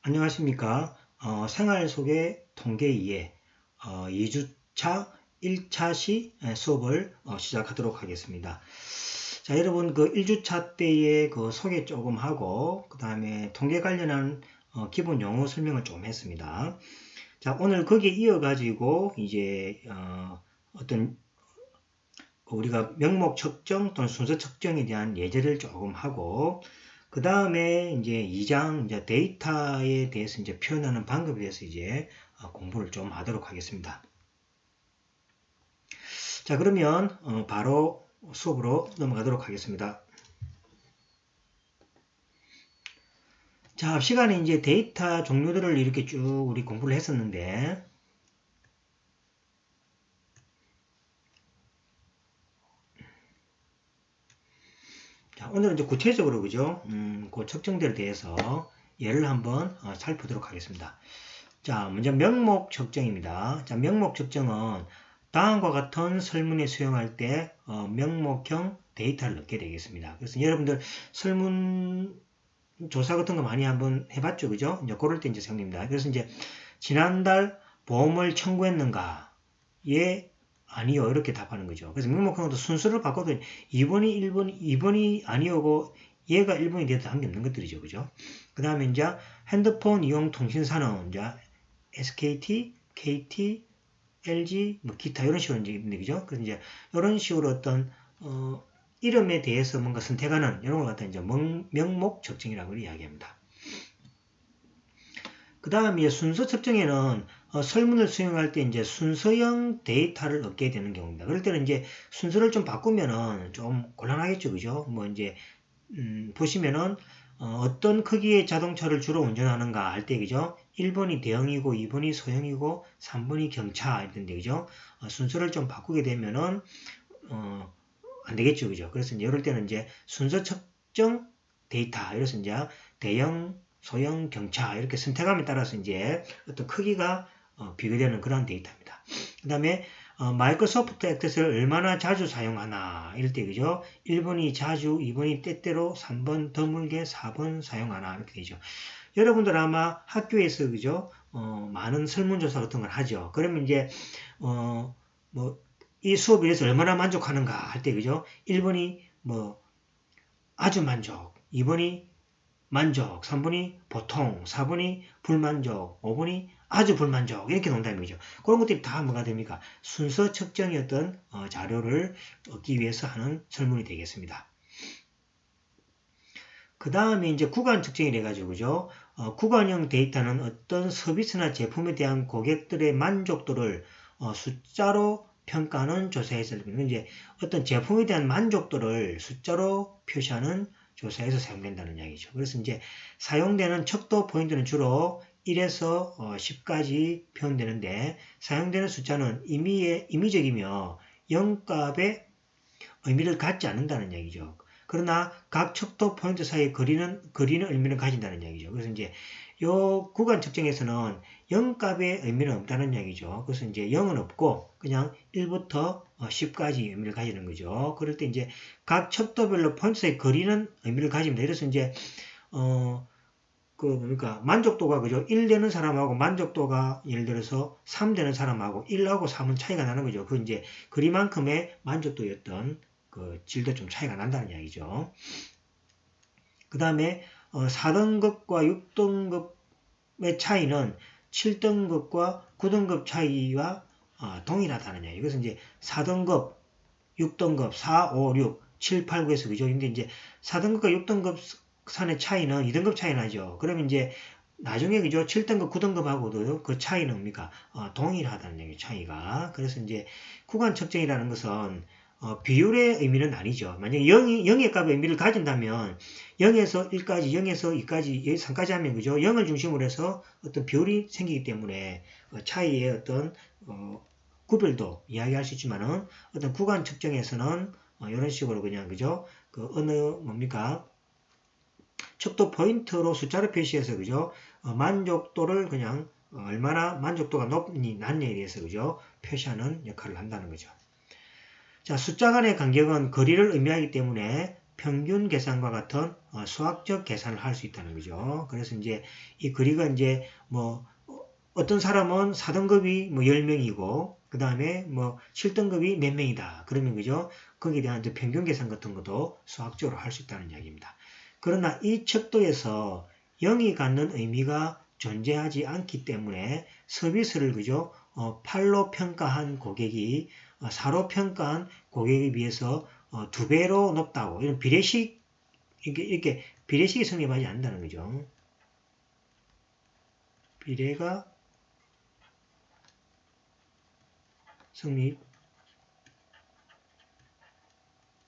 안녕하십니까. 생활 속의 통계 2에 2주차 1차 시 수업을 시작하도록 하겠습니다. 자, 여러분 그 1주차 때의 그 소개 조금 하고 그 다음에 통계 관련한 기본 용어 설명을 좀 했습니다. 자, 오늘 거기에 이어 가지고 이제 어떤 우리가 명목 측정 또는 순서 측정에 대한 예제를 조금 하고 그 다음에 이제 2장 이제 데이터에 대해서 이제 표현하는 방법에 대해서 이제 공부를 좀 하도록 하겠습니다. 자, 그러면 바로 수업으로 넘어가도록 하겠습니다. 자, 시간에 이제 데이터 종류들을 이렇게 쭉 우리 공부를 했었는데 자, 오늘은 이제 구체적으로 그죠? 그 측정들에 대해서 예를 한번 살펴보도록 하겠습니다. 자, 먼저 명목 측정입니다. 자, 명목 측정은 다음과 같은 설문에 수용할 때 명목형 데이터를 넣게 되겠습니다. 그래서 여러분들 설문 조사 같은 거 많이 한번 해봤죠, 그죠? 이제 그럴 때 이제 생깁니다. 그래서 이제 지난달 보험을 청구했는가? 예, 아니요. 이렇게 답하는 거죠. 그래서 명목형도 순서를 바꿔도 2번이 1번, 2번이 아니오고 얘가 1번이 돼도 상관없는 것들이죠, 그죠? 그 다음에 이제 핸드폰 이용 통신사는 이제 SKT, KT, LG, 뭐 기타 이런 식으로 이제 있는데 그죠? 그래서 이제 이런 식으로 어떤 이름에 대해서 뭔가 선택하는 이런 걸 갖다 이제 명목 측정이라고 이야기합니다. 그 다음에 순서 측정에는 설문을 수행할 때 이제 순서형 데이터를 얻게 되는 경우입니다. 그럴 때는 이제 순서를 좀 바꾸면은 좀 곤란하겠죠, 그죠? 뭐 이제 보시면은 어떤 크기의 자동차를 주로 운전하는가 할 때 그죠? 1번이 대형이고 2번이 소형이고 3번이 경차 이런데 그죠? 순서를 좀 바꾸게 되면은 안 되겠죠, 그죠? 그래서 이제 이럴 때는 이제 순서 측정 데이터 이래서 이제 대형, 소형, 경차 이렇게 선택함에 따라서 이제 어떤 크기가 비교되는 그런 데이터입니다. 그 다음에 마이크로소프트 액세스를 얼마나 자주 사용하나 이럴 때 그죠? 1번이 자주, 2번이 때때로, 3번 드물게, 4번 사용하나 이렇게 되죠. 여러분들 아마 학교에서 그죠? 많은 설문조사 같은 걸 하죠. 그러면 이제 뭐 이 수업에 대해서 얼마나 만족하는가 할 때 그죠? 1번이 뭐 아주 만족, 2번이 만족, 3번이 보통, 4번이 불만족, 5번이 아주 불만족 이렇게 농담이죠. 그런 것들이 다 뭐가 됩니까? 순서 측정이었던 자료를 얻기 위해서 하는 설문이 되겠습니다. 그 다음에 이제 구간 측정이 돼가지고 그죠? 구간형 데이터는 어떤 서비스나 제품에 대한 고객들의 만족도를 숫자로 평가하는 조사에서 이제 어떤 제품에 대한 만족도를 숫자로 표시하는 조사에서 사용된다는 이야기죠. 그래서 이제 사용되는 척도 포인트는 주로 1에서 10까지 표현되는데 사용되는 숫자는 임의적이며 0값의 의미를 갖지 않는다는 얘기죠. 그러나 각 척도 포인트 사이의 거리는 의미를 가진다는 얘기죠. 그래서 이제 요 구간 측정에서는 0값의 의미는 없다는 얘기죠. 그래서 이제 0은 없고 그냥 1부터 10까지 의미를 가지는 거죠. 그럴 때 이제 각 척도별로 포인트 사이의 거리는 의미를 가집니다. 그래서 이제 그러니까 만족도가 그죠? 1 되는 사람하고 만족도가 예를 들어서 3 되는 사람하고 1하고 3은 차이가 나는 거죠. 그 이제 거리만큼의 만족도였던 그 질도 좀 차이가 난다는 이야기죠. 그 다음에 4등급과 6등급의 차이는 7등급과 9등급 차이와 동일하다는 이야기. 그래서 이제 4등급, 6등급, 4, 5, 6, 7, 8, 9에서 그죠? 근데 이제 4등급과 6등급 산의 차이는 2등급 차이 나죠. 그러면 이제 나중에 그죠? 7등급, 9등급하고도 그 차이는 뭡니까? 동일하다는 얘기 차이가. 그래서 이제 구간 측정이라는 것은 비율의 의미는 아니죠. 만약에 0의 값의 의미를 가진다면 0에서 1까지, 0에서 2까지, 3까지 하면 그죠? 0을 중심으로 해서 어떤 비율이 생기기 때문에 차이의 어떤 구별도 이야기할 수 있지만은 어떤 구간 측정에서는 이런 식으로 그냥 그죠? 그 어느 뭡니까? 척도 포인트로 숫자를 표시해서 그죠? 만족도를 그냥 얼마나 만족도가 높니 낮냐에 대해서 그죠? 표시하는 역할을 한다는 거죠. 자, 숫자 간의 간격은 거리를 의미하기 때문에 평균 계산과 같은 수학적 계산을 할 수 있다는 거죠. 그래서 이제 이 거리가 이제 뭐 어떤 사람은 4등급이 뭐 10명이고 그 다음에 뭐 7등급이 몇 명이다. 그러면 그죠? 거기에 대한 평균 계산 같은 것도 수학적으로 할 수 있다는 이야기입니다. 그러나 이 척도에서 0이 갖는 의미가 존재하지 않기 때문에 서비스를 그죠? 8로 평가한 고객이 4로 평가한 고객에 비해서 2배로 높다고 이런 비례식 이렇게 비례식이 성립하지 않는다는 거죠. 비례가 성립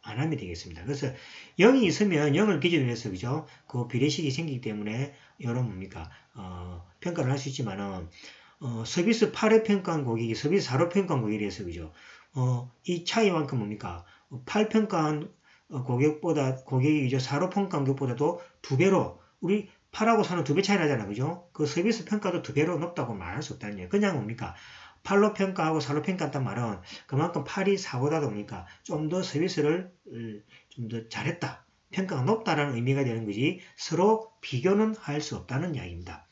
안 하면 되겠습니다. 그래서 0이 있으면 0을 기준으로 해서 그죠? 그 비례식이 생기기 때문에 여러분 뭡니까? 평가를 할 수 있지만은 서비스 8회 평가한 고객이 서비스 4로 평가한 고객에 대해서 그죠? 이 차이만큼 뭡니까? 8 평가한 고객보다 고객이 이제 4로 평가한 고객보다도 2배로 우리 8하고 4는 2배 차이 나잖아. 그죠? 그 서비스 평가도 2배로 높다고 말할 수 없다는 얘기예요. 그냥 뭡니까? 8로 평가하고 4로 평가했단 말은 그만큼 8이 4보다 뭡니까? 좀 더 서비스를 좀 더 잘했다. 평가가 높다라는 의미가 되는 거지 서로 비교는 할 수 없다는 이야기입니다.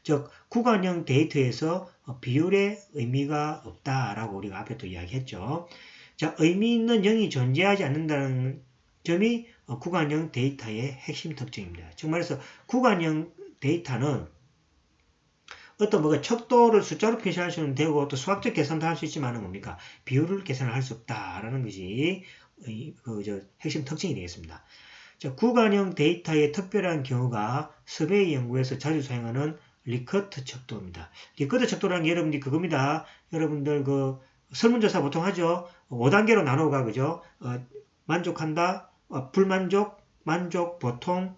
즉 구간형 데이터에서 비율의 의미가 없다라고 우리가 앞에 또 이야기했죠. 자, 의미 있는 0이 존재하지 않는다는 점이 구간형 데이터의 핵심 특징입니다. 즉 말해서 구간형 데이터는 어떤 뭐가 척도를 숫자로 표시할 수는 되고 또 수학적 계산도 할 수 있지만은 뭡니까? 비율을 계산을 할 수 없다라는 것이 핵심 특징이 되겠습니다. 자, 구간형 데이터의 특별한 경우가 서베이 연구에서 자주 사용하는 리커트 척도입니다. 리커트 척도라는 게 여러분들이 그겁니다. 여러분들 그 설문조사 보통 하죠. 5단계로 나누어가 그죠? 만족한다, 불만족, 만족, 보통,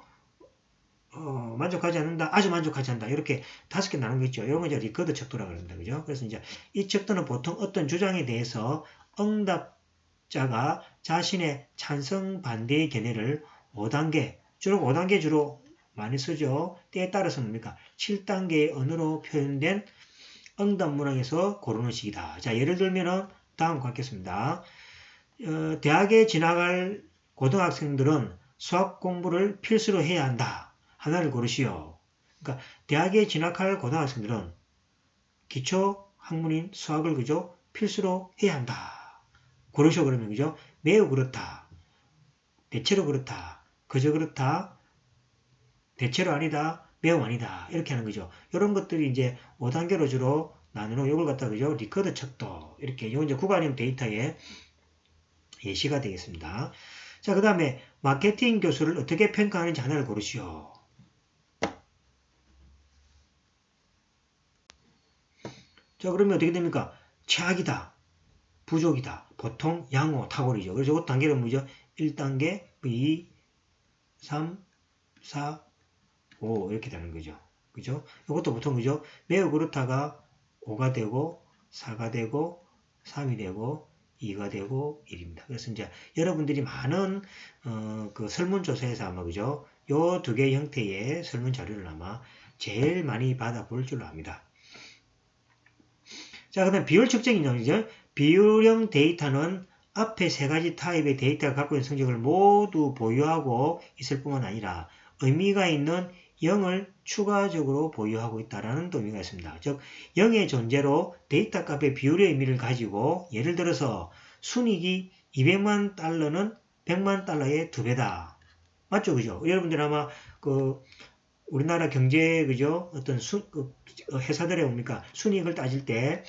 만족하지 않는다, 아주 만족하지 않는다. 이렇게 5개 나눈 거 있죠. 이런 거 이제 리커트 척도라고 합니다. 그죠? 그래서 이제 이 척도는 보통 어떤 주장에 대해서 응답자가 자신의 찬성 반대의 견해를 5단계, 주로 5단계 주로 많이 쓰죠. 때에 따라서 뭡니까? 7단계의 언어로 표현된 응답 문항에서 고르는 식이다. 자, 예를 들면은 다음과 같겠습니다. 대학에 진학할 고등학생들은 수학 공부를 필수로 해야 한다. 하나를 고르시오. 그러니까 대학에 진학할 고등학생들은 기초 학문인 수학을 그죠? 필수로 해야 한다. 고르시오 그러면 그죠? 매우 그렇다. 대체로 그렇다. 그저 그렇다. 대체로 아니다. 매우 아니다. 이렇게 하는 거죠. 이런 것들이 이제 5단계로 주로 나누는 요걸 갖다 그죠? 리커트 척도. 이렇게 이건 이제 구간형 데이터의 예시가 되겠습니다. 자, 그 다음에 마케팅 교수를 어떻게 평가하는지 하나를 고르시오. 자, 그러면 어떻게 됩니까? 최악이다. 부족이다. 보통, 양호, 탁월이죠. 그래서 이것 단계는 뭐죠? 1단계, 2, 3, 4, 5 이렇게 되는 거죠. 그죠? 이것도 보통 그죠? 매우 그렇다가 5가 되고 4가 되고 3이 되고 2가 되고 1입니다. 그래서 이제 여러분들이 많은 그 설문조사에서 아마 그죠? 요 두 개의 형태의 설문 자료를 아마 제일 많이 받아볼 줄로 압니다. 자, 그 다음 비율 측정이죠. 비율형 데이터는 앞에 세 가지 타입의 데이터가 갖고 있는 성적을 모두 보유하고 있을 뿐만 아니라 의미가 있는 0을 추가적으로 보유하고 있다는 의미가 있습니다. 즉 0의 존재로 데이터 값의 비율의 의미를 가지고 예를 들어서 순이익이 200만 달러는 100만 달러의 2배다. 맞죠? 그죠? 여러분들 아마 그 우리나라 경제 그죠? 어떤 회사들의 뭡니까? 순이익을 따질 때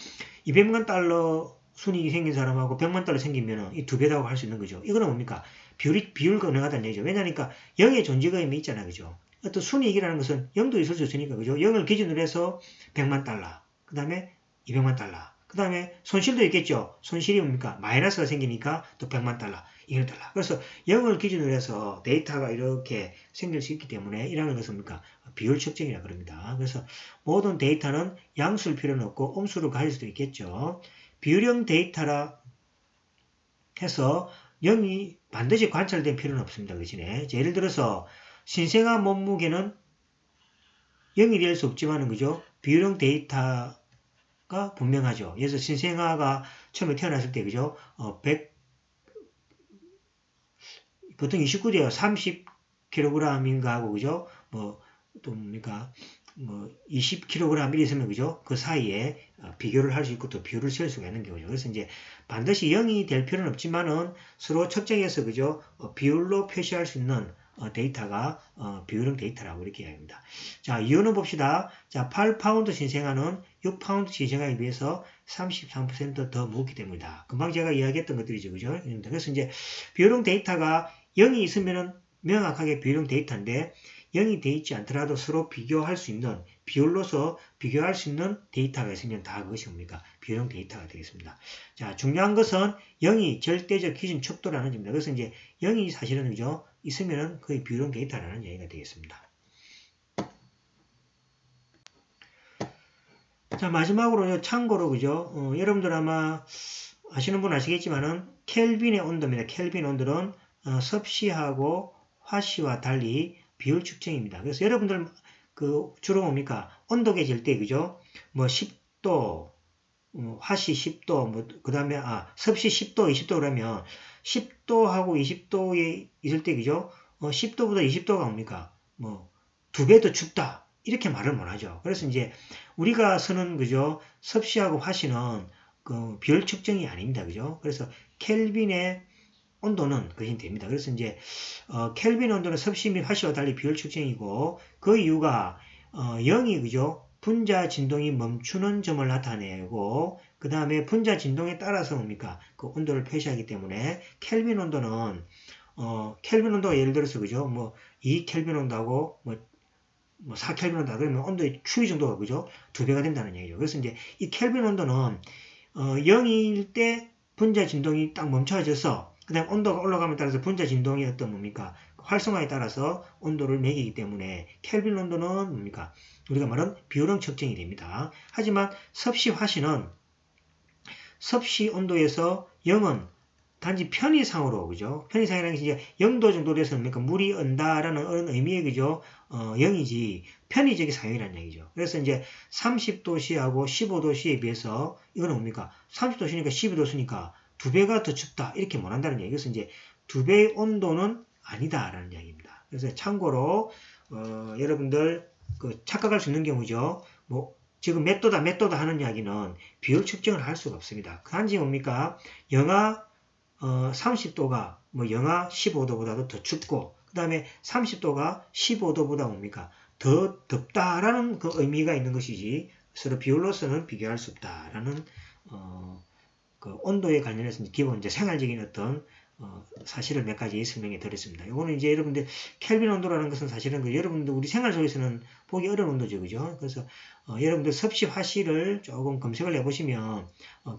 200만 달러 순이익이 생긴 사람하고 100만 달러 생기면 이 2배라고 할 수 있는 거죠. 이거는 뭡니까? 비율 가능하다는 얘기죠. 왜냐니까 0의 존재가 의미 있잖아요. 그죠? 어떤 순이익이라는 것은 0도 있을 수 있으니까, 그죠? 0을 기준으로 해서 100만 달러, 그 다음에 200만 달러, 그 다음에 손실도 있겠죠? 손실이 뭡니까? 마이너스가 생기니까 또 100만 달러, 200만 달러. 그래서 0을 기준으로 해서 데이터가 이렇게 생길 수 있기 때문에 이라는 것은 뭡니까? 비율 측정이라 그럽니다. 그래서 모든 데이터는 양수일 필요는 없고 음수를 가질 수도 있겠죠. 비율형 데이터라 해서 0이 반드시 관찰될 필요는 없습니다. 그 대신에 예를 들어서 신생아 몸무게는 0이 될 수 없지만은 그죠? 비율형 데이터가 분명하죠. 그래서 신생아가 처음에 태어났을 때 그죠? 보통 29도예요. 30kg인가 하고, 그죠? 뭐, 또 뭡니까? 뭐, 20kg 있으면, 그죠? 그 사이에 비교를 할 수 있고, 또 비율을 셀 수가 있는 경우죠. 그래서 이제 반드시 0이 될 필요는 없지만은 서로 측정해서, 그죠? 비율로 표시할 수 있는 데이터가 비율형 데이터라고 이렇게 이야기합니다. 자, 이유는 봅시다. 자, 8파운드 신생아는 6파운드 신생아에 비해서 33%더 무겁기 때문이다. 금방 제가 이야기했던 것들이죠. 그죠? 그래서 이제 비율형 데이터가 0이 있으면은 명확하게 비율형 데이터인데 0이 돼 있지 않더라도 서로 비교할 수 있는 비율로서 비교할 수 있는 데이터가 있으면 다 그것이 뭡니까? 비율형 데이터가 되겠습니다. 자, 중요한 것은 0이 절대적 기준 척도라는 점입니다. 그래서 이제 0이 사실은 그죠? 있으면은 거의 비율형 데이터라는 얘기가 되겠습니다. 자, 마지막으로 참고로 그죠? 여러분들 아마 아시는 분 아시겠지만은 켈빈의 온도입니다. 켈빈 온도는 섭씨하고 화씨와 달리 비율 측정입니다. 그래서 여러분들 그 주로 뭡니까? 온도계 잴 때 그죠? 뭐 10도, 화씨 10도, 뭐 그다음에 섭씨 10도, 20도 그러면 10도하고 20도에 있을 때 그죠? 10도보다 20도가 뭡니까? 뭐 2배 더 춥다. 이렇게 말을 못 하죠. 그래서 이제 우리가 쓰는 그죠? 섭씨하고 화씨는 그 비율 측정이 아닙니다. 그죠? 그래서 켈빈의 온도는 그것이 됩니다. 그래서 이제 켈빈 온도는 섭씨 및 화씨와 달리 비율 측정이고 그 이유가 0이 그죠? 분자 진동이 멈추는 점을 나타내고 그 다음에 분자 진동에 따라서 뭡니까? 그 온도를 표시하기 때문에 켈빈 온도는 켈빈 온도가 예를 들어서 그죠? 뭐 2켈빈 온도하고 뭐 4켈빈 온도다 그러면 온도의 추이 정도가 그죠? 2배가 된다는 얘기죠. 그래서 이제 이 켈빈 온도는 0일 때 분자 진동이 딱 멈춰져서 그 다음 온도가 올라감에 따라서 분자 진동의 어떤 뭡니까? 활성화에 따라서 온도를 매기기 때문에 켈빈 온도는 뭡니까? 우리가 말하는 비율형 측정이 됩니다. 하지만 섭씨 화씨는 섭씨 온도에서 0은 단지 편의상으로, 그죠? 편의상이라는 게 이제 0도 정도 돼서 뭡니까? 물이 은다라는 의미의, 그죠? 0이지, 편의적인 사용이라는 얘기죠. 그래서 이제 30도씨하고 15도씨에 비해서, 이거는 뭡니까? 30도씨니까 12도씨니까 2배가 더 춥다. 이렇게 못 한다는 얘기. 그래서 이제 2배의 온도는 아니다라는 이야기입니다. 그래서 참고로, 여러분들, 착각할 수 있는 경우죠. 뭐, 지금 몇 도다, 몇 도다 하는 이야기는 비율 측정을 할 수가 없습니다. 단지 뭡니까? 영하 30도가 뭐 영하 15도보다도 더 춥고 그 다음에 30도가 15도보다 뭡니까? 더 덥다라는 그 의미가 있는 것이지 서로 비율로서는 비교할 수 없다라는 그 온도에 관련해서 기본 이제 생활적인 어떤 사실을 몇 가지 설명해 드렸습니다. 이거는 이제 여러분들 켈빈 온도라는 것은 사실은 그 여러분들 우리 생활 속에서는 보기 어려운 온도죠, 그죠? 그래서 여러분들 섭씨 화씨를 조금 검색을 해보시면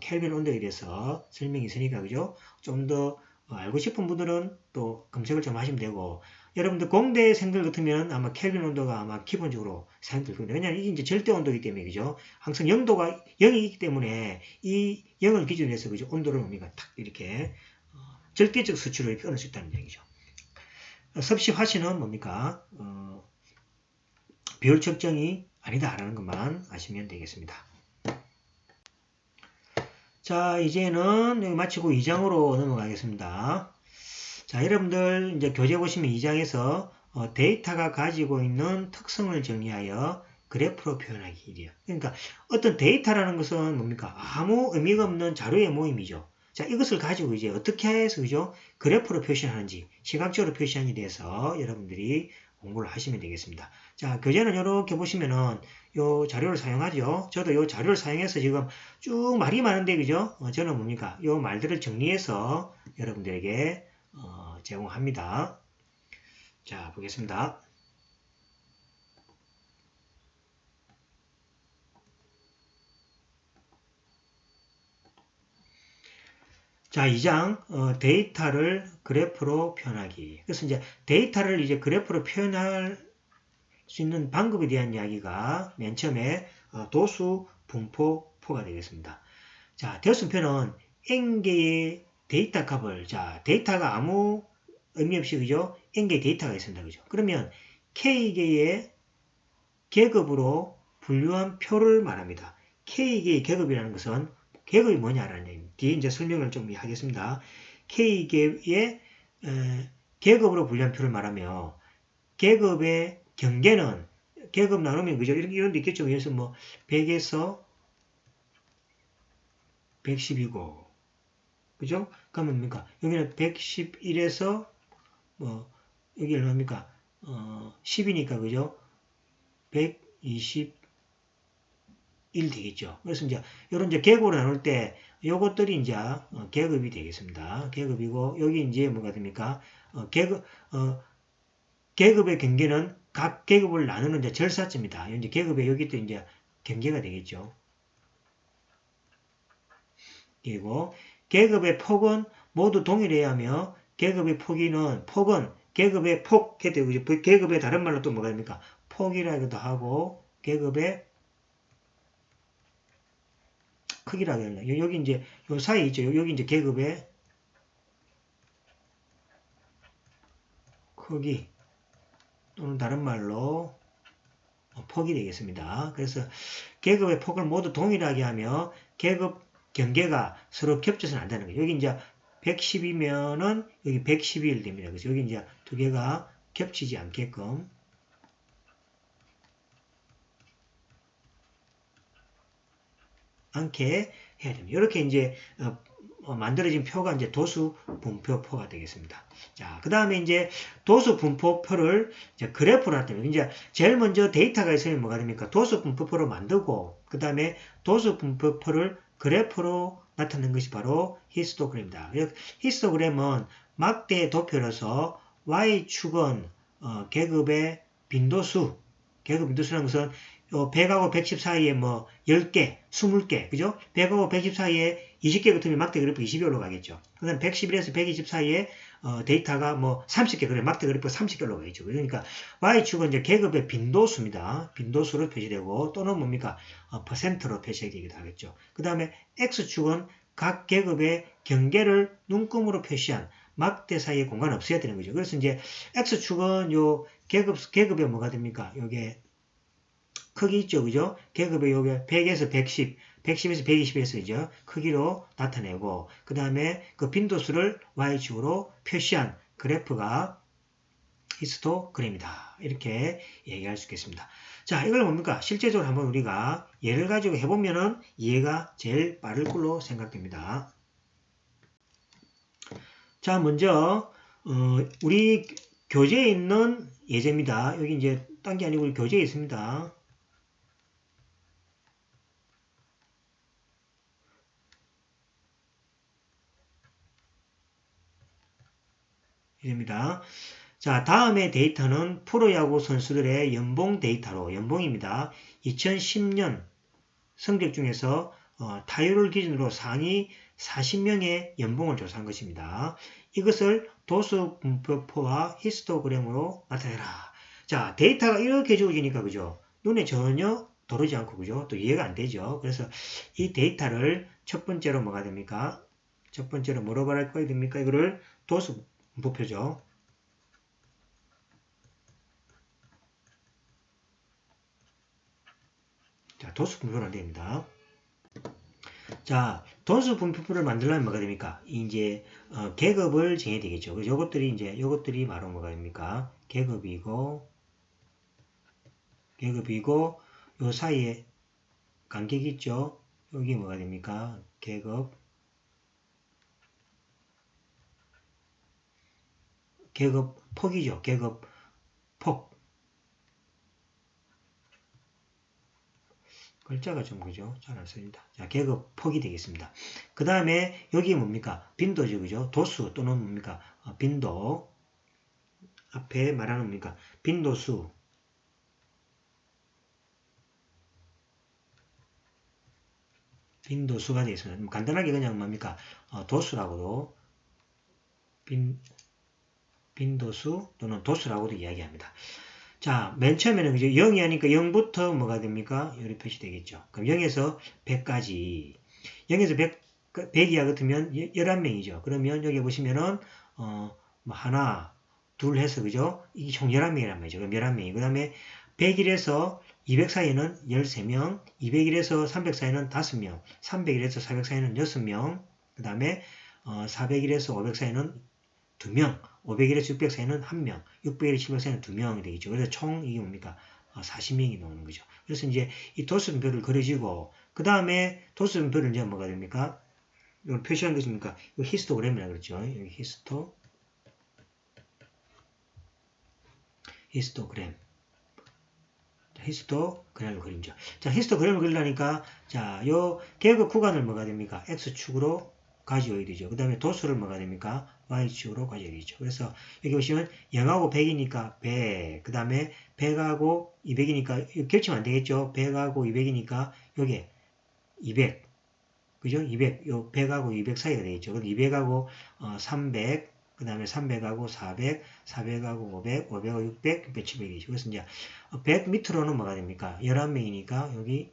켈빈 온도에 대해서 설명이 있으니까 그죠? 좀 더 알고 싶은 분들은 또 검색을 좀 하시면 되고 여러분들 공대생들 같으면 아마 켈빈 온도가 아마 기본적으로 사용될 겁니다. 왜냐하면 이게 이제 절대 온도이기 때문에 그죠? 항상 0도가 0이기 때문에 이 0을 기준으로 해서 그죠? 온도를 뭡니까? 탁 이렇게 절대적 수치로 이렇게 얻을 수 있다는 얘기죠. 섭씨 화씨는 뭡니까? 비율 측정이 아니다라는 것만 아시면 되겠습니다. 자, 이제는 여기 마치고 2장으로 넘어가겠습니다. 자, 여러분들 이제 교재 보시면 2장에서 데이터가 가지고 있는 특성을 정리하여 그래프로 표현하기 이래요. 그러니까 어떤 데이터라는 것은 뭡니까? 아무 의미가 없는 자료의 모임이죠. 자, 이것을 가지고 이제 어떻게 해서 그죠? 그래프로 표시하는지, 시각적으로 표시하는지에 대해서 여러분들이 공부를 하시면 되겠습니다. 자, 교재는 이렇게 보시면은 요 자료를 사용하죠. 저도 요 자료를 사용해서 지금 쭉 말이 많은데, 그죠? 저는 뭡니까? 요 말들을 정리해서 여러분들에게 제공합니다. 자, 보겠습니다. 자, 2장 데이터를 그래프로 표현하기. 그래서 이제 데이터를 이제 그래프로 표현할 수 있는 방법에 대한 이야기가 맨 처음에 도수, 분포, 포가 되겠습니다. 자, 대수표는 n개의 데이터 값을 자, 데이터가 아무 의미 없이 그죠? n개의 데이터가 있습니다. 그죠? 그러면 k개의 계급으로 분류한 표를 말합니다. k개의 계급이라는 것은 계급이 뭐냐라는 얘기입니다. 뒤에 이제 설명을 좀 하겠습니다. K개의 계급으로 분류한 표를 말하며 계급의 경계는 계급 나누면 그죠? 이런 데 있겠죠. 그래서 뭐 100에서 110이고 그죠? 그러면 뭡니까? 여기는 111에서 뭐 여기 얼마입니까? 10이니까 그죠? 121 되겠죠. 그래서 이제 이런 이제 계급으로 나눌 때 요것들이 이제 계급이 되겠습니다. 계급이고 여기 이제 뭐가 됩니까? 계급의 경계는 각 계급을 나누는 이제 절사점이다. 이제 계급의 여기 또 이제 경계가 되겠죠. 그리고 계급의 폭은 모두 동일해야 하며 계급의 폭은 계급의 폭, 계급의 다른 말로 또 뭐가 됩니까? 폭이라고도 하고 계급의 크기라고 해야 여기 이제 요 사이 있죠. 여기 이제 계급의 크기 또는 다른 말로 폭이 되겠습니다. 그래서 계급의 폭을 모두 동일하게 하며 계급 경계가 서로 겹쳐서는 안 되는 거예요. 여기 이제 110이면은 여기 111 됩니다. 그래서 여기 이제 두 개가 겹치지 않게끔 해야 됩니다. 이렇게 이제 만들어진 표가 이제 도수 분포표가 되겠습니다. 자, 그 다음에 이제 도수 분포표를 이제 그래프로 나타내면 이제 제일 먼저 데이터가 있으면 뭐가 됩니까? 도수 분포표를 만들고 그 다음에 도수 분포표를 그래프로 나타내는 것이 바로 히스토그램입니다. 히스토그램은 막대 도표로서 y축은 계급의 빈도수, 계급 빈도수라는 것은 100하고 110 사이에 뭐 10개, 20개, 그죠? 100하고 110 사이에 20개 같으면 막대 그래프 20이 올라가겠죠. 그 다음 111에서 120 사이에 데이터가 뭐 30개, 그래 막대 그래프 30개 올라가겠죠. 그러니까 Y축은 이제 계급의 빈도수입니다. 빈도수로 표시되고 또는 뭡니까? 퍼센트로 표시되기도 하겠죠. 그 다음에 X축은 각 계급의 경계를 눈금으로 표시한 막대 사이에 공간 없어야 되는 거죠. 그래서 이제 X축은 요 계급의 뭐가 됩니까? 요게 크기 있죠, 그죠? 계급의 요게 100에서 110, 110에서 120에서 이죠 크기로 나타내고, 그 다음에 그 빈도수를 Y축으로 표시한 그래프가 히스토그램이다. 이렇게 얘기할 수 있겠습니다. 자, 이걸 뭡니까? 실제적으로 한번 우리가 예를 가지고 해보면은 이해가 제일 빠를 걸로 생각됩니다. 자, 먼저, 우리 교재에 있는 예제입니다. 여기 이제 딴 게 아니고 우리 교재에 있습니다. 입니다. 자, 다음의 데이터는 프로야구 선수들의 연봉 데이터로 연봉입니다. 2010년 성적 중에서 타율을 기준으로 상위 40명의 연봉을 조사한 것입니다. 이것을 도수 분포표와 히스토그램으로 나타내라. 자, 데이터가 이렇게 주어지니까 그죠? 눈에 전혀 들어오지 않고 그죠? 또 이해가 안 되죠. 그래서 이 데이터를 첫 번째로 뭐가 됩니까? 첫 번째로 뭐로 말할 거야 됩니까? 이거를 도수 분포표죠. 자, 도수 분포는 안 됩니다. 자, 도수 분포표를 만들려면 뭐가 됩니까? 이제 계급을 정해야 되겠죠. 그래서 요것들이 바로 뭐가 됩니까? 계급이고 요 사이에 간격이 있죠. 여기 뭐가 됩니까? 계급 폭이죠. 계급 폭. 글자가 좀 그죠? 잘 안 쓰입니다. 자, 계급 폭이 되겠습니다. 그 다음에 여기 뭡니까? 빈도죠. 그죠? 도수 또는 뭡니까? 빈도. 앞에 말하는 뭡니까? 빈도수. 빈도수가 되겠습니다. 간단하게 그냥 뭡니까? 도수라고도 빈도수 또는 도수라고도 이야기합니다. 자, 맨 처음에는 그죠? 0이 하니까 0부터 뭐가 됩니까? 여기 표시되겠죠. 그럼 0에서 100까지. 0에서 100이야 같으면 11명이죠. 그러면 여기 보시면은, 뭐 하나, 둘 해서, 그죠? 이게 총 11명이란 말이죠. 그럼 11명이. 그 다음에 100일에서 200 사이에는 13명, 200일에서 300 사이에는 5명, 300일에서 400 사이에는 6명, 그 다음에 400일에서 500 사이에는 2명, 500일에서 600 사이는 1명, 600일에서 700 사이는 2명이 되겠죠. 그래서 총 이게 뭡니까? 40명이 나오는 거죠. 그래서 이제 이 도수분표를 그려지고 그 다음에 도수분표를 이제 뭐가 됩니까? 이걸 표시한 것입니까? 이거 히스토그램이라고 그랬죠. 여기 히스토그램. 히스토그램을 그림죠. 자, 히스토그램을 그리려니까 자, 요 계급 구간을 뭐가 됩니까? X축으로 가져야 되죠. 그 다음에 도수를 뭐가 됩니까? Y축으로 가져야 되죠. 그래서 여기 보시면 0하고 100이니까 100, 그 다음에 100하고 200이니까 겹치면 안 되겠죠. 100하고 200이니까 요게 200, 그죠? 200, 요 100하고 200 사이가 되겠죠. 그럼 200하고 300, 그 다음에 300하고 400, 400하고 500, 500하고 600, 600, 700이죠. 그래서 이제 100 밑으로는 뭐가 됩니까? 11명이니까 여기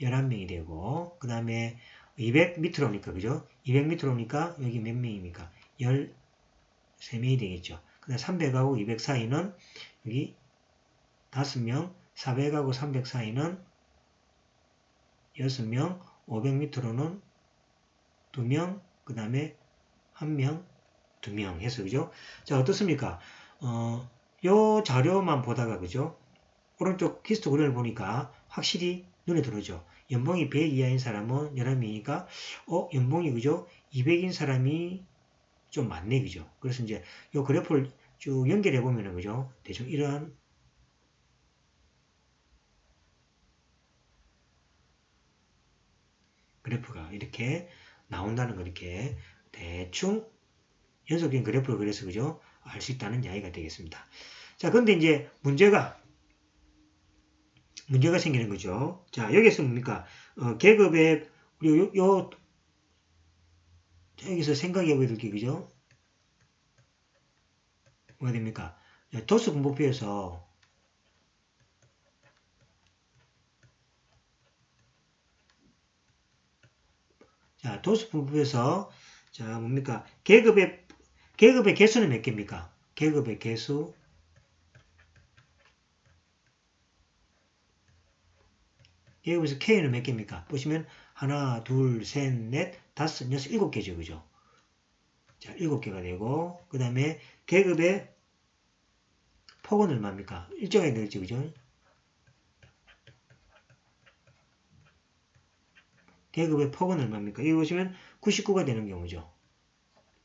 11명이 되고, 그 다음에 200 밑으로 오니까, 그죠? 200 밑으로 오니까 여기 몇 명입니까? 13명이 되겠죠. 그 다음에 300하고 200 사이는 여기 5명, 400하고 300 사이는 6명, 500 밑으로는 2명, 그 다음에 1명, 2명 해서, 그죠? 자, 어떻습니까? 요 자료만 보다가, 그죠? 오른쪽 히스토그램을 보니까 확실히 눈에 들어오죠. 연봉이 100 이하인 사람은 11명이니까, 연봉이, 그죠? 200인 사람이 좀 많네, 그죠? 그래서 이제 요 그래프를 쭉 연결해 보면은, 그죠? 대충 이러한 그래프가 이렇게 나온다는 거, 이렇게 대충 연속적인 그래프를 그려서, 그죠? 알 수 있다는 이야기가 되겠습니다. 자, 근데 이제 문제가 생기는 거죠. 자, 여기서 뭡니까? 계급의, 그리고 여기서 생각해 보게 될 게, 그죠? 뭐가 됩니까? 도수 분포표에서, 자, 도수 분포표에서, 자, 뭡니까? 계급의 개수는 몇 개입니까? 계급의 개수, 계급에서 K는 몇 개입니까? 보시면, 하나, 둘, 셋, 넷, 다섯, 여섯, 일곱 개죠, 그죠? 자, 일곱 개가 되고, 그 다음에 계급의 폭은 얼마입니까? 일정하게 되겠죠, 그죠? 계급의 폭은 얼마입니까? 여기 보시면 99가 되는 경우죠.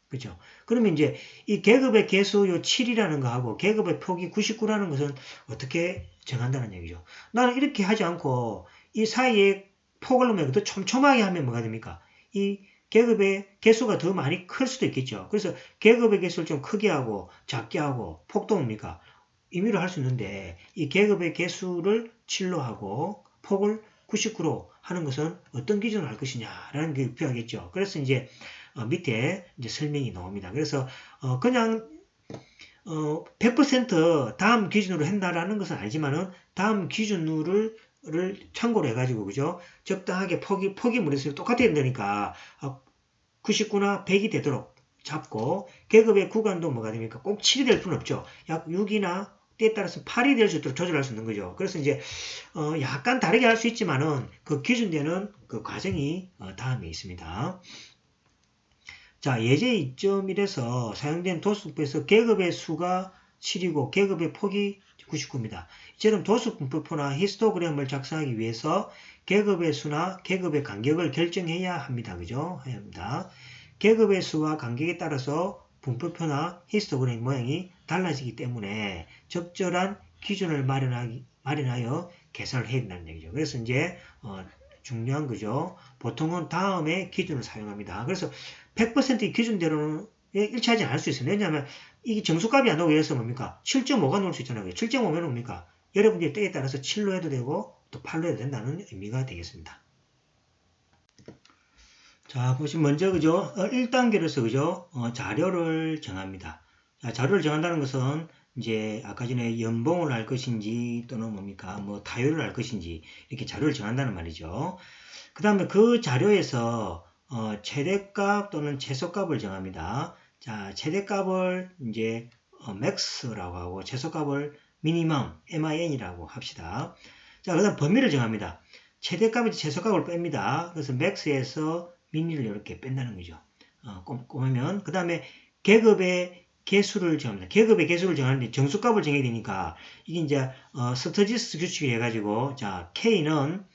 그죠? 그러면 이제 이 계급의 개수 요 7이라는 거하고 계급의 폭이 99라는 것은 어떻게 정한다는 얘기죠? 나는 이렇게 하지 않고 이 사이에 폭을 넣으면 더 촘촘하게 하면 뭐가 됩니까? 이 계급의 개수가 더 많이 클 수도 있겠죠. 그래서 계급의 개수를 좀 크게 하고 작게 하고 폭도 뭡니까? 임의로 할 수 있는데 이 계급의 개수를 7로 하고 폭을 99로 하는 것은 어떤 기준으로 할 것이냐라는 게 필요하겠죠. 그래서 이제 밑에 이제 설명이 나옵니다. 그래서 그냥 100% 다음 기준으로 한다라는 것은 아니지만은 다음 기준을 참고로 해가지고, 그죠? 적당하게 폭이 무릇이 똑같아야 되니까 99나 100이 되도록 잡고, 계급의 구간도 뭐가 됩니까? 꼭 7이 될 필요는 없죠. 약 6이나 때에 따라서 8이 될 수 있도록 조절할 수 있는 거죠. 그래서 이제 약간 다르게 할 수 있지만은 그 기준되는 그 과정이 다음에 있습니다. 자, 예제 2.1에서 사용된 도수분포에서 계급의 수가 7이고 계급의 폭이 99입니다. 이처럼 도수분포표나 히스토그램을 작성하기 위해서 계급의 수나 계급의 간격을 결정해야 합니다. 그죠? 해야 합니다. 계급의 수와 간격에 따라서 분포표나 히스토그램 모양이 달라지기 때문에 적절한 기준을 마련하여 계산을 해야 된다는 얘기죠. 그래서 이제 중요한 거죠. 보통은 다음에 기준을 사용합니다. 그래서 100% 기준대로는 일치하지 않을 수 있습니다. 왜냐하면 이게 정수값이 안 나오고 예를 들어서 뭡니까? 7.5가 나올 수 있잖아요. 7.5면 뭡니까? 여러분들의 때에 따라서 7로 해도 되고 또 8로 해도 된다는 의미가 되겠습니다. 자, 보시면 먼저 그죠? 1단계로서 그죠? 자료를 정합니다. 자, 자료를 정한다는 것은 이제 아까 전에 연봉을 할 것인지 또는 뭡니까? 뭐 타율을 할 것인지 이렇게 자료를 정한다는 말이죠. 그 다음에 그 자료에서 최대값 또는 최소값을 정합니다. 자, 최대값을 이제 max라고 하고 최소값을 minimum, min이라고 합시다. 자, 그 다음 범위를 정합니다. 최대값에서 최소값을 뺍니다. 그래서 max에서 min를 이렇게 뺀다는 거죠. 꼼꼼하면 그 다음에 계급의 개수를 정합니다. 계급의 개수를 정하는데 정수값을 정해야 되니까 이게 이제 스터지스 규칙을 해가지고 자 K는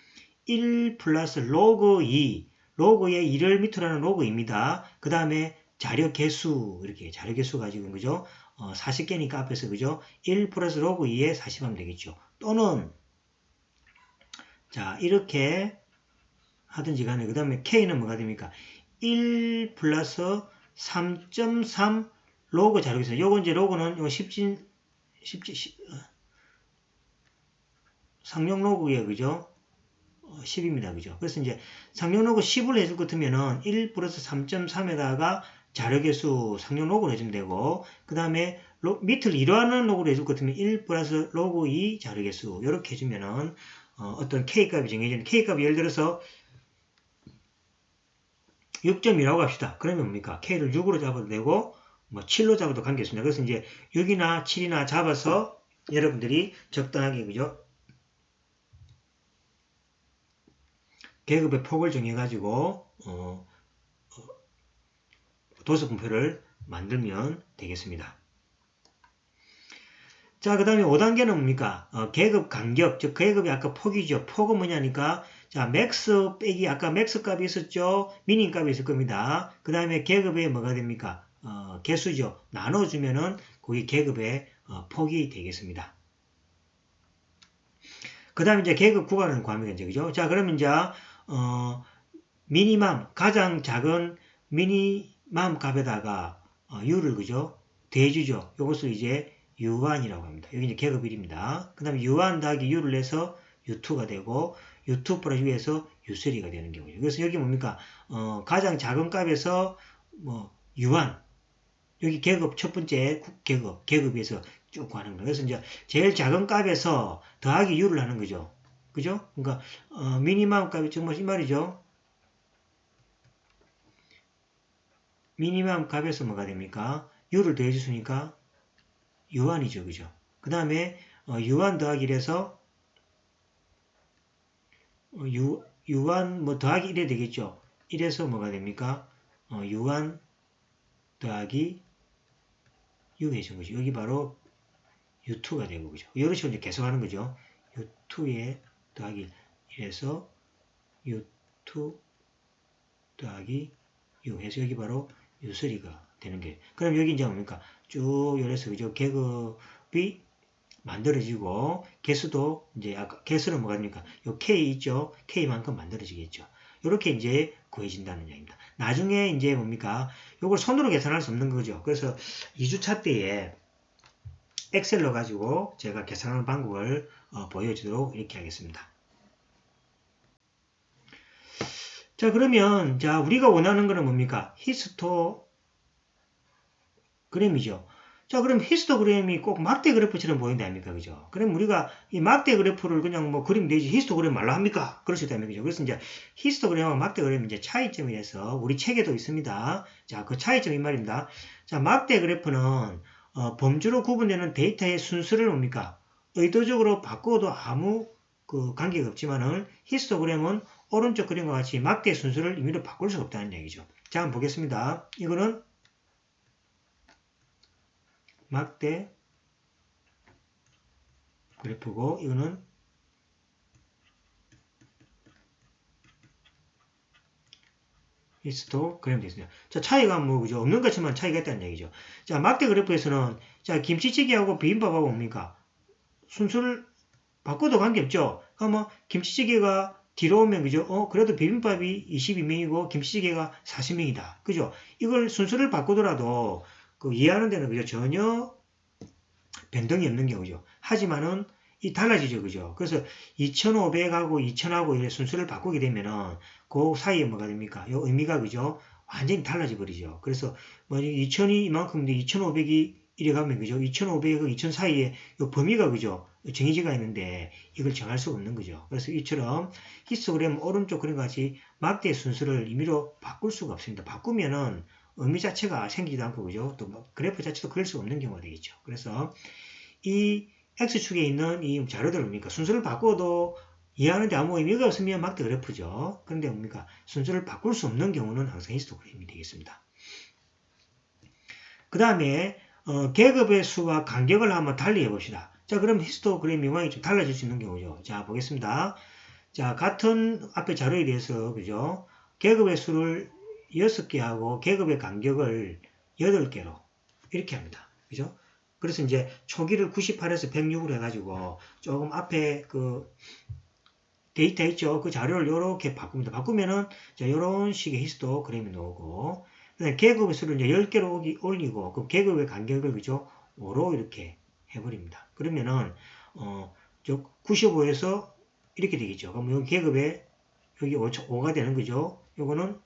1 플러스 로그 2 로그의 2를 밑으로 하는 로그 2입니다. 그 다음에 자료 개수 이렇게 자료 개수 가지고 그죠? 40개니까 앞에서 그죠? 1 플러스 로그 2에 40 하면 되겠죠. 또는 자 이렇게 하든지 간에 그 다음에 K는 뭐가 됩니까? 1 플러스 3.3 로그 자료 개수. 요거 이제 로그는 요거 상용 로그에 그죠? 10입니다. 그죠? 그래서 이제 상용 로그 10을 해줄 것 같으면은 1 플러스 3.3에다가 자료 개수 상용 로그를 해주면 되고, 그 다음에 밑을 이러하는 로그를 해줄 것 같으면 1 플러스 로그 2 자료 개수, 이렇게 해주면은, 어떤 K값이 정해지는, K값이 예를 들어서 6.2라고 합시다. 그러면 뭡니까? K를 6으로 잡아도 되고, 뭐 7로 잡아도 관계없습니다. 그래서 이제 6이나 7이나 잡아서 여러분들이 적당하게, 그죠? 계급의 폭을 정해가지고 도수분표를 만들면 되겠습니다. 자, 그 다음에 5단계는 뭡니까? 계급 간격, 즉 계급이 아까 폭이죠. 폭은 뭐냐니까 자, 맥스 빼기 아까 맥스 값이 있었죠. 미니 값이 있을 겁니다. 그 다음에 계급에 뭐가 됩니까? 개수죠. 나눠주면은 그게 계급의 폭이 되겠습니다. 그 다음에 이제 계급 구간을 구하면 이제 그죠? 자, 그러면 이제 미니멈 가장 작은 미니멈 값에다가 u를 그죠? 대주죠. 이것을 이제 u1이라고 합니다. 여기 이제 계급 1입니다. 그 다음에 u1 더하기 u를 내서 u2가 되고 u2 플러스 u에서 u3가 되는 경우죠. 그래서 여기 뭡니까? 가장 작은 값에서 뭐 u1 여기 계급 첫 번째 계급에서 쭉 가는 거예요. 그래서 이제 제일 작은 값에서 더하기 u를 하는 거죠. 그죠? 그러니까 미니멈 값이 정말 이 말이죠. 미니멈 값에서 뭐가 됩니까? u를 더해줬으니까 u1이죠. 그죠? 그 다음에 u1 더하기 1에서 u1 뭐 더하기 1에 되겠죠. 1에서 뭐가 됩니까? u1 더하기 u 해준 거죠. 여기 바로 u2가 되고 그죠. 이런 식으로 이제 계속하는 거죠. u2에 더하기 1에서 u2 더하기 u 해서 여기 바로 u3가 되는 게. 그럼 여기 이제 뭡니까? 쭉 이래서 그죠. 계급이 만들어지고 개수도 이제 아까 개수는 뭐가 됩니까? 요 k 있죠. k만큼 만들어지겠죠. 이렇게 이제 구해진다는 얘기입니다. 나중에 이제 뭡니까? 요걸 손으로 계산할 수 없는 거죠. 그래서 2주차 때에 엑셀로 가지고 제가 계산하는 방법을 보여주도록 이렇게 하겠습니다. 자, 그러면 자 우리가 원하는 거는 뭡니까? 히스토그램이죠. 자, 그럼 히스토그램이 꼭 막대 그래프처럼 보인다 아닙니까? 그죠? 그럼 우리가 이 막대 그래프를 그냥 뭐 그리면 되지 히스토그램 말로 합니까? 그럴 수 있다면 그죠? 그래서 이제 히스토그램과 막대 그래프 이제 차이점이라서 우리 책에도 있습니다. 자, 그 차이점이 말입니다. 자, 막대 그래프는 범주로 구분되는 데이터의 순서를 뭡니까? 의도적으로 바꿔도 아무 그 관계가 없지만은 히스토그램은 오른쪽 그림과 같이 막대 순서를 임의로 바꿀 수가 없다는 얘기죠. 자, 한번 보겠습니다. 이거는 막대 그래프고 이거는 히스토그램 되겠습니다. 자, 차이가 뭐 그죠? 없는 것처럼 차이가 있다는 얘기죠. 자, 막대 그래프에서는 자, 김치찌개하고 비빔밥하고 뭡니까? 순서를 바꿔도 관계없죠. 그러면 김치찌개가 뒤로 오면 그죠? 그래도 비빔밥이 22명이고 김치찌개가 40명이다. 그죠? 이걸 순서를 바꾸더라도 그 이해하는 데는 그죠? 전혀 변동이 없는 경우죠. 하지만은 이 달라지죠. 그죠? 그래서 2500하고 2000하고 이렇게 순서를 바꾸게 되면은 그 사이에 뭐가 됩니까? 요 의미가 그죠? 완전히 달라져 버리죠. 그래서 만약 2000이 이만큼인데 2500이 이래 가면 그죠? 2500하고 2000 사이에 요 범위가 그죠? 정해지가 있는데 이걸 정할 수가 없는 거죠. 그래서 이처럼 히스토그램 오른쪽 그림과 같이 막대 순서를 임의로 바꿀 수가 없습니다. 바꾸면은 의미 자체가 생기지도 않고 그죠? 또 그래프 자체도 그릴 수 없는 경우가 되겠죠. 그래서 이 X축에 있는 이 자료들 뭡니까? 순서를 바꿔도 이해하는데 아무 의미가 없으면 막대 그래프죠. 그런데 뭡니까? 순서를 바꿀 수 없는 경우는 항상 히스토그램이 되겠습니다. 그 다음에 계급의 수와 간격을 한번 달리 해봅시다. 자, 그럼 히스토그램 모양이 좀 달라질 수 있는 경우죠. 자, 보겠습니다. 자, 같은 앞에 자료에 대해서, 그죠? 계급의 수를 6개 하고 계급의 간격을 8개로 이렇게 합니다. 그죠? 그래서 이제 초기를 98에서 106으로 해가지고 조금 앞에 그 데이터 있죠? 그 자료를 이렇게 바꿉니다. 바꾸면은 자, 이런 식의 히스토그램이 나오고 계급의 수를 이제 10개로 올리고 그 계급의 간격을 그죠? 5로 이렇게 해버립니다. 그러면은 저 95에서 이렇게 되겠죠. 그럼 여기 계급에 여기 5가 되는 거죠. 요거는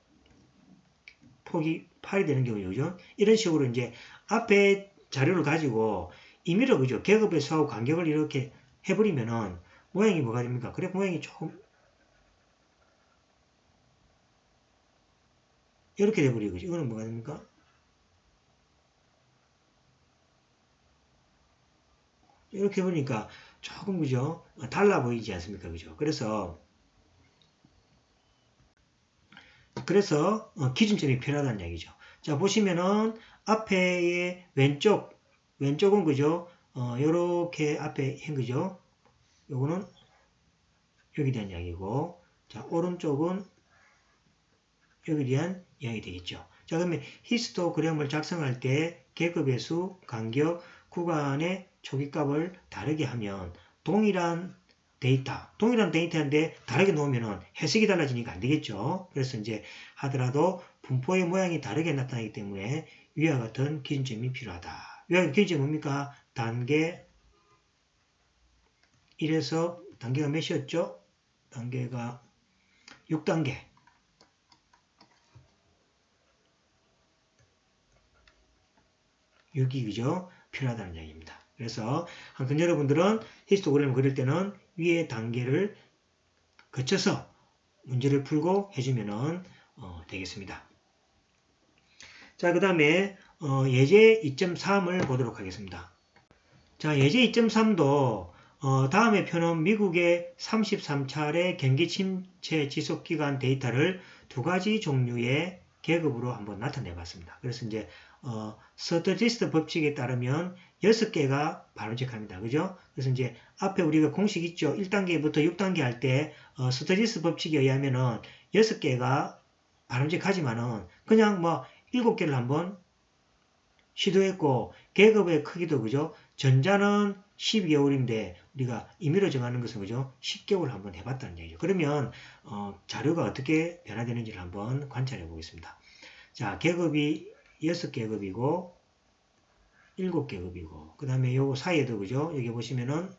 폭이 8이 되는 경우죠. 이런 식으로 이제 앞에 자료를 가지고 임의로 그죠. 계급의 수하고 간격을 이렇게 해버리면은 모양이 뭐가 됩니까? 그래 모양이 조금 이렇게 돼버리고 이거는 뭐가 됩니까? 이렇게 보니까 조금 그죠? 달라 보이지 않습니까? 그죠? 그래서 기준점이 필요하다는 얘기죠. 자, 보시면은 앞에의 왼쪽은 그죠? 요렇게 앞에 한 거죠. 요거는 여기에 대한 이야기고, 자, 오른쪽은 여기에 대한 이야기 되겠죠. 자, 그러면 히스토그램을 작성할 때 계급의 수, 간격, 구간의 초기값을 다르게 하면 동일한 데이터인데 다르게 놓으면 해석이 달라지니까 안 되겠죠. 그래서 이제 하더라도 분포의 모양이 다르게 나타나기 때문에 위와 같은 기준점이 필요하다. 위와 같은 기준점이 뭡니까? 단계 1에서 단계가 몇이었죠? 단계가 6단계. 6이 그죠? 필요하다는 이야기입니다. 그래서 한근 여러분들은 히스토그램을 그릴 때는 위의 단계를 거쳐서 문제를 풀고 해주면 되겠습니다. 자, 그 다음에 예제 2.3을 보도록 하겠습니다. 자, 예제 2.3도 다음의 표는 미국의 33차례 경기 침체 지속기간 데이터를 두 가지 종류의 계급으로 한번 나타내 봤습니다. 그래서 이제 스터디스트 법칙에 따르면 6개가 바람직합니다. 그죠? 그래서 이제 앞에 우리가 공식 있죠. 1단계부터 6단계 할 때 스터디스트 법칙에 의하면은 6개가 바람직하지만은 그냥 뭐 7개를 한번 시도했고 계급의 크기도 그죠? 전자는 12개월인데 우리가 임의로 정하는 것은 그죠? 10개월 한번 해봤다는 얘기죠. 그러면 자료가 어떻게 변화되는지를 한번 관찰해 보겠습니다. 자, 계급이 6계급이고 7계급이고 그 다음에 요거 사이에도 그죠? 여기 보시면은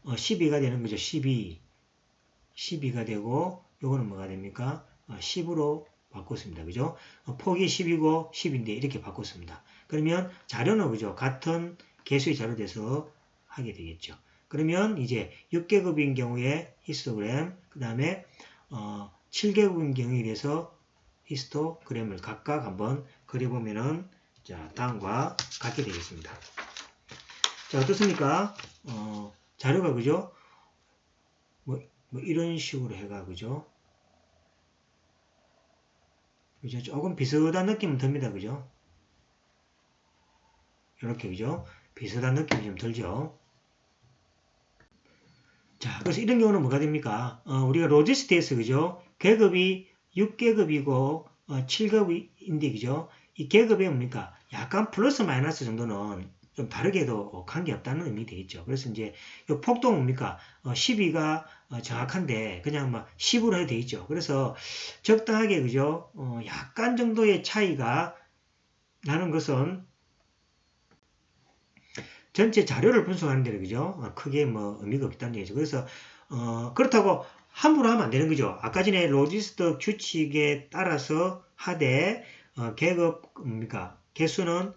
12가 되는 거죠. 12가 되고 요거는 뭐가 됩니까? 10으로 바꿨습니다. 그죠? 폭이 10이고 10인데 이렇게 바꿨습니다. 그러면 자료는 그죠? 같은 개수의 자료 돼서 하게 되겠죠. 그러면 이제 6계급인 경우에 히스토그램, 그 다음에 7계급인 경우에 대해서 히스토그램을 각각 한번 그려보면은 자, 다음과 같게 되겠습니다. 자, 어떻습니까? 자료가 그죠? 뭐 이런 식으로 해가 그죠? 그죠? 조금 비슷한 느낌은 듭니다. 그죠? 이렇게 그죠? 비슷한 느낌이 좀 들죠? 자, 그래서 이런 경우는 뭐가 됩니까? 우리가 로지스트에서 그죠? 계급이 6계급이고 7계급인데 그죠? 이 계급이 뭡니까? 약간 플러스 마이너스 정도는 좀 다르게도 관계없다는 의미 되겠죠. 그래서 이제 이 폭도 뭡니까? 12가 정확한데 그냥 막 10으로 해도 되겠죠. 그래서 적당하게 그죠? 약간 정도의 차이가 나는 것은 전체 자료를 분석하는 데는 그죠? 크게 뭐 의미가 없다는 얘기죠. 그래서 그렇다고 함부로 하면 안 되는 거죠. 아까 전에 로지스트 규칙에 따라서 하되 계급 뭡니까? 개수는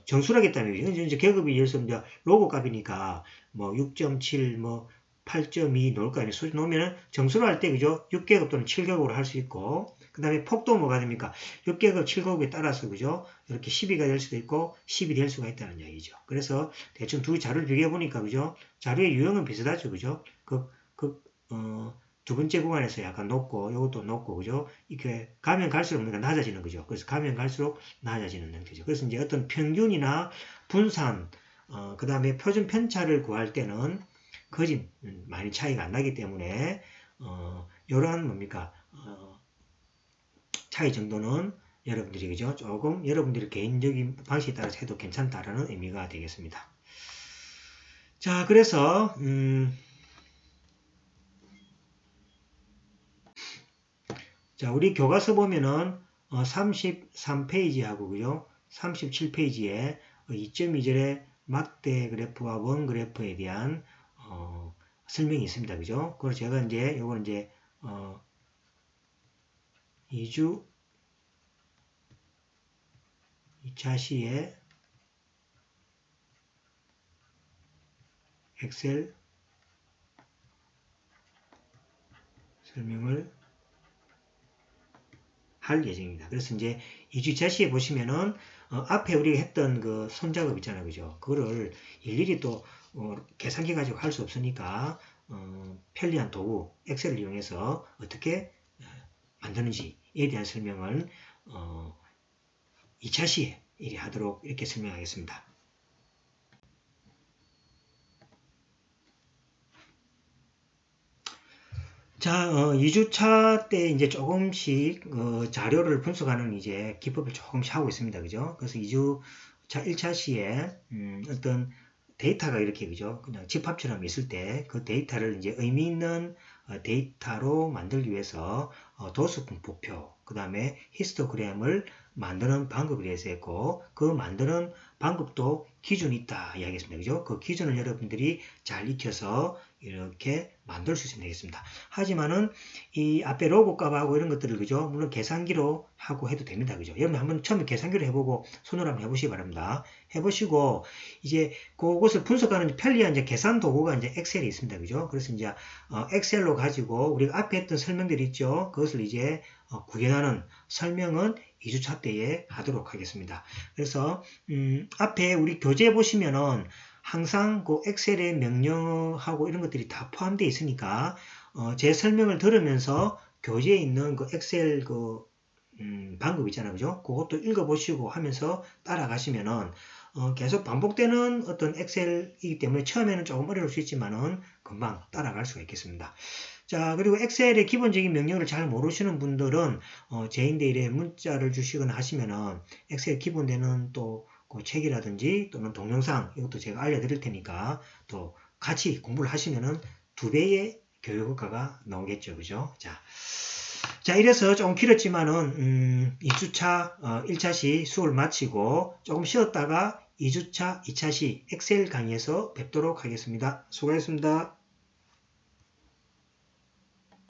정수라겠다는 얘기죠. 이제 계급이 예를 들어서 이제 로고 값이니까 뭐 6.7, 뭐 8.2 놓을 거 아니에요. 수치 놓으면 정수로 할 때 그죠? 6계급 또는 7계급으로 할 수 있고 그 다음에 폭도 뭐가 됩니까? 6계급, 7계급에 따라서 그죠? 이렇게 12가 될 수도 있고 10이 될 수가 있다는 얘기죠. 그래서 대충 두 자료를 비교해 보니까 그죠? 자료의 유형은 비슷하죠. 그죠? 두 번째 구간에서 약간 높고 이것도 높고 그죠? 이렇게 가면 갈수록 뭔가 낮아지는 거죠. 그래서 가면 갈수록 낮아지는 형태죠. 그래서 이제 어떤 평균이나 분산 그 다음에 표준 편차를 구할 때는 거진 많이 차이가 안 나기 때문에 이러한 뭡니까 차이 정도는 여러분들이 그죠? 조금 여러분들의 개인적인 방식에 따라서 해도 괜찮다라는 의미가 되겠습니다. 자, 그래서 자, 우리 교과서 보면은 33페이지하고 그죠? 37페이지에 2.2절의 막대 그래프와 원 그래프에 대한 설명이 있습니다. 그죠? 그래서 제가 이제 요거는 이제 2주 2차 시에 엑셀 설명을 할 예정입니다. 그래서 이제 2주차 시에 보시면은 앞에 우리가 했던 그 손작업 있잖아요. 그죠? 그거를 일일이 또 계산기 가지고 할 수 없으니까 편리한 도구 엑셀을 이용해서 어떻게 만드는지에 대한 설명을 2차 시에 이리 하도록 이렇게 설명하겠습니다. 자, 2주차 때 이제 조금씩 자료를 분석하는 이제 기법을 조금씩 하고 있습니다. 그죠? 그래서 2주차 1차 시에 어떤 데이터가 이렇게 그죠? 그냥 집합처럼 있을 때 그 데이터를 이제 의미 있는 데이터로 만들기 위해서 도수 분포표, 그 다음에 히스토그램을 만드는 방법에 대해서 했고 그 만드는 방법도 기준이 있다 이야기했습니다. 그죠? 그 기준을 여러분들이 잘 익혀서 이렇게 만들 수 있으면 되겠습니다. 하지만은 이 앞에 로고 값하고 이런 것들을 그죠? 물론 계산기로 하고 해도 됩니다. 그죠? 여러분 한번 처음에 계산기로 해보고 손으로 한번 해보시기 바랍니다. 해보시고 이제 그것을 분석하는 편리한 이제 계산 도구가 이제 엑셀이 있습니다. 그죠? 그래서 이제 엑셀로 가지고 우리가 앞에 했던 설명들이 있죠? 그것을 이제 구현하는 설명은 2주차 때에 하도록 하겠습니다. 그래서 앞에 우리 교재 보시면은 항상 그 엑셀의 명령하고 이런 것들이 다 포함되어 있으니까 제 설명을 들으면서 교재에 있는 그 엑셀 그 방법 있잖아요. 그죠? 그것도 읽어보시고 하면서 따라가시면은 계속 반복되는 어떤 엑셀이기 때문에 처음에는 조금 어려울 수 있지만은 금방 따라갈 수가 있겠습니다. 자, 그리고 엑셀의 기본적인 명령을 잘 모르시는 분들은 제인데일에 문자를 주시거나 하시면은 엑셀 기본되는 또 그 책이라든지 또는 동영상 이것도 제가 알려드릴 테니까 또 같이 공부를 하시면은 2배의 교육 효과가 나오겠죠. 그죠? 자, 이래서 조금 길었지만은 2주차 1차 시 수업을 마치고 조금 쉬었다가 2주차 2차 시 엑셀 강의에서 뵙도록 하겠습니다. 수고하셨습니다.